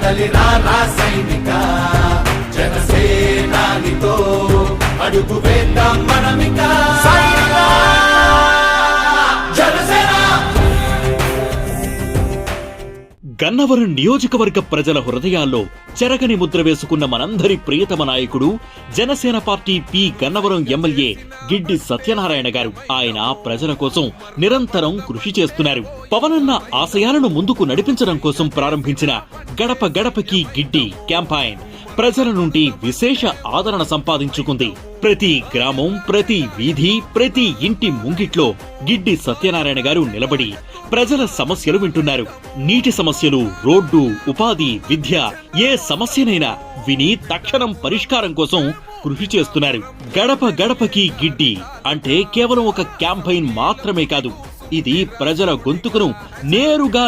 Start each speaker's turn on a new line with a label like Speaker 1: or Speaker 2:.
Speaker 1: కదలిరా రా సైనిక జనసేనానితో అడుగు వేద్దాం మనమిక
Speaker 2: గన్నవరం నియోజకవర్గ ప్రజల హృదయాల్లో చెరగని ముద్ర వేసుకున్న మనందరి ప్రియతమ నాయకుడు Janasena party P Gannavaram MLA Giddi Satyanarayana గారు. ఆయన ప్రజల కోసం నిరంతరం కృషి చేస్తున్నారు. పవనన్న ఆశయాలను ముందుకు నడిపించడం కోసం ప్రారంభించిన గడప గడపకి గిడ్డి క్యాంపాయిన్ ప్రజల నుండి విశేష ఆదరణ సంపాదించుకుంది. ప్రతి గ్రామం, ప్రతి వీధి, ప్రతి ఇంటి ముంగిట్లో గిడ్డి సత్యనారాయణ గారు నిలబడి ప్రజల సమస్యలు వింటున్నారు. నీటి సమస్యలు, రోడ్డు, ఉపాధి, విద్య, ఏ సమస్యనైనా విని తక్షణం పరిష్కారం కోసం కృషి చేస్తున్నారు. గడప గడపకి గిడ్డి అంటే కేవలం ఒక క్యాంపెయిన్ మాత్రమే కాదు, ఇది ప్రజల గొంతుకును నేరుగా